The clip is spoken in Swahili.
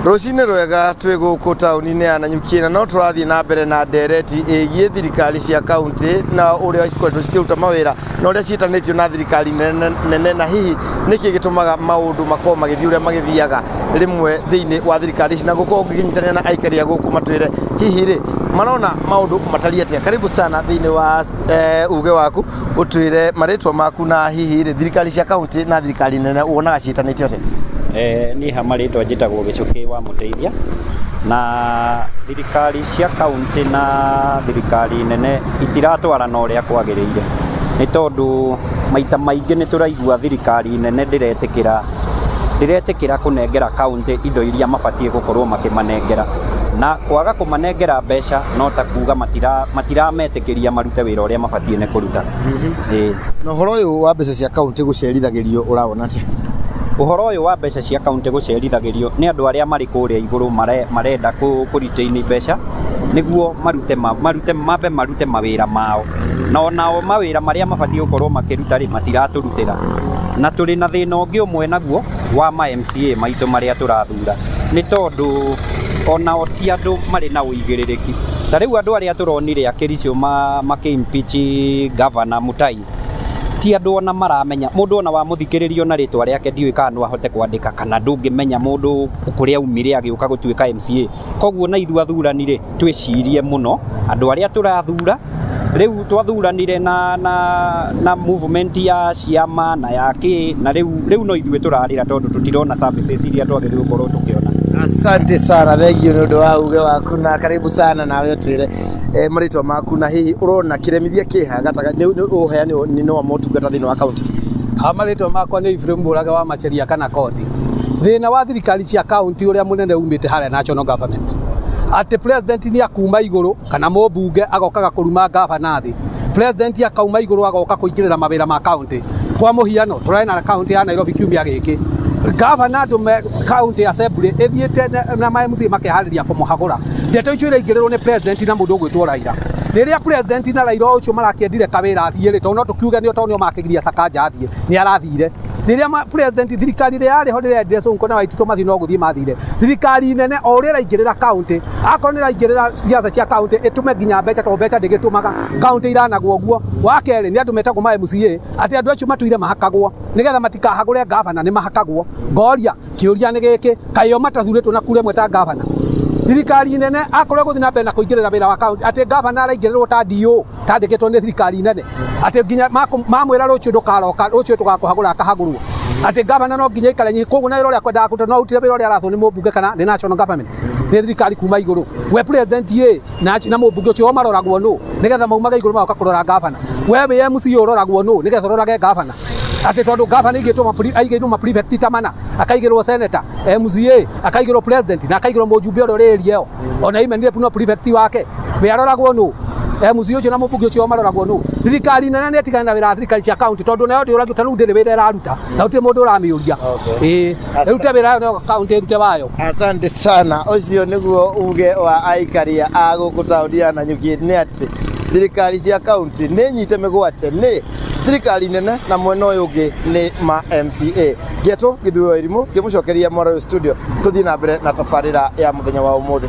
Rũcinĩ rwega twĩ gũkũ taũni-inĩ ya Nanyuki, na no tũrathiĩ na mbere na ndereti ĩgiĩ thirikari cia kaunti na ũrĩa cikoretwo cikĩruta mawĩra na ũrĩa ciĩtanĩtio na thirikari nene, na hihi nĩkĩ gĩtũmaga maũndũ makorwo magĩthiĩ ũrĩa magĩthiaga rĩmwe thĩinĩ wa thirikari ici, na gũkorwo ũkĩnyitanĩra na aikari a gũkũ matwĩre hihi rĩ marona maũndũ matariĩ atĩa. Karibu sana thĩinĩ wa uge waku, ũtwĩre marĩtwa maku na hihi rĩ thirikari cia kaunti na thirikari nene wonaga ciĩtanĩtio atĩa. Niĩ marĩtwa njĩtagwo Gĩcũkĩ wa Mũteithia, na thirikari cia kaunti na thirikari nene itiratwarana ũrĩa kwagĩrĩire, nĩ tondũ maita maingĩ nĩ tũraigua thirikari nene ndĩretĩkĩra kũnengera kaunti indo iria mabatiĩ gũkorwo makĩmanengera, na kwaga kũmanengera mbeca no ta kuga matirametĩkĩria marute wĩra ũrĩa mabatiĩ nĩ kũruta. Na ũhoro ũyũ wa mbeca cia kaunti gũcerithagĩrio ũrawona atĩa? Ũhoro ũyũ wa mbeca cia kaunti gũcerithagĩrio nĩ andũ arĩa marĩ kũrĩa igũrũ marenda kũritaini mbeca nĩguo marute mawĩra mao, na onao mawĩra marĩa mabatiĩ gũkorwo makĩruta rĩ matiratũrutĩra, na tũrĩ na thĩna ũngĩ ũmwe naguo wa MCA maitũ marĩa tũrathura, nĩ tondũ onao ti andũ marĩ na ũigĩrĩrĩki. Ta rĩu andũ arĩa tũronire Kericho makĩ-impeach Governor Mutahi, ti andũ ona maramenya, mũndũ ona wamũthikĩrĩrio na rĩtwa rĩake ndiũĩ kana no ahote kwandĩka, kana ndũngĩmenya mũndũ kũrĩa umire agĩũka gũtuĩka MCA. Koguo na ithuĩ athurani rĩ twĩcirie mũno andũ arĩa tũrathura. Rĩu twathuranire na movement ya ciama na yake, na rĩu no ithuĩ tũrarĩra tondũ tũtirona services iria twagĩrĩirwo gũkorwo tũkĩona. Asante sana, thengio nĩ ũndũ wa uge waku, na karibu sana nawe ũtwĩre marĩtwa maku na hihi ũrona kĩremithia kĩha gatagatĩ ũheani nĩ wa motungata thĩinĩ wa kaunti. Marĩtwa makwa nĩ Ibrahim Mũraga wa Macharia kana Kondi. Thĩna wa thirikari cia kaunti ũrĩa mũnene umĩte harĩa national government, atĩ president nĩ akuma igũrũ kana mũmbunge agokaga kũruma gavana thĩ, president akauma igũrũ agoka kũingĩrĩra mawĩra ma kaunti. Kwa mũhiano tũrarĩ na kaunti ya Nairobi kiumia gĩkĩ, gavana county assembly ethiĩte na MCA makĩharĩria kũmũhagũra. Ndeto icio iraingĩrĩrwo nĩ president na mũndũ ũgwĩtwo Raila. Rĩrĩa president na Raila ũcio marakĩendire kawĩra athiĩ, tondũ no tũkiuge nĩ tondũ makĩgiria Sakaja athiĩ, nĩ arathire. Rĩrĩa president thirikari rĩarĩ ho rĩrĩa Edison Sonko na Waititu mathi no gũthiĩ mathire. Thirikari nene o ũrĩa ĩraingĩrĩra kaunti, akorwo nĩ ĩraingĩrĩra siasa cia kaunti ĩtume nginya mbeca, tondũ mbeca ndĩgĩtũmaga kaunti iranagwo ũguo. Wa kerĩ nĩ andũ metagwo ma MCA, atĩ andũ acio matuire mahakagwo nĩgetha matikahagũre gavana, nĩ mahakagwo. Ngoria kĩũria nĩ gĩkĩ, kaĩ o matathurĩtwo na kura ĩmwe ta gavana? Thirikari nene akorwo gũthiĩ na mbere na kũingĩrĩra wĩra wa kaunti, atĩ gavana araingĩrĩrwo ta DO tandĩkĩtwo nĩ thirikari nene, atĩ nginya mamwĩra rũciũ ndũkaroka, rũciũ tũgakũhagũra akahagũrwo, atĩ gavana no nginya ikare nyinyi. Koguo na wĩra ũrĩa kwendaga kũruta no ũtire wĩra ũrĩa arathwo nĩ mũmbunge kana nĩ national government, nĩ thirikari kuma igũrũ. We president na mũmbunge ũcio maroragwo nũ nĩgetha maumaga igũrũ magoka kũrora gavana? We wĩ MCA ũroragwo nũ nĩgetha ũrorage gavana? Atĩ tondũ gavana aigĩtwo ma prefect ta mana, akaigĩrwo senator, MCA, akaigĩrwo president na akaigĩrwo mũjumbe ũrĩa ũrĩria ĩyo, ona imenire puno prefect wake. We aroragwo nũ? MCA ũcio na mũmbunge ũcio maroragwo nũ? Thirikari nene nĩ ĩtigane na wĩra wa thirikari cia kaunti, tondũ nayo ndĩũragio ta rĩu ndĩrĩ wĩra ĩraruta na gũtirĩ mũndũ ũramĩũria. Ĩrute wĩra wayo kaunti ĩrute wayo. Asante sana. Ũcio nĩguo uge wa aikari a gũkũ taũni ya Nanyuki, nĩ atĩ thirikari cia kaunti nĩ nyite mĩgwate nĩ thirikari nene na mwena ũyũ ũngĩ nĩ ma MCA. Ngetwo Gĩthuo Irimũ ngĩmũcokeria Mwaura studio, tũthiĩ na mbere na tabarĩra ya mũthenya wa ũmũthĩ.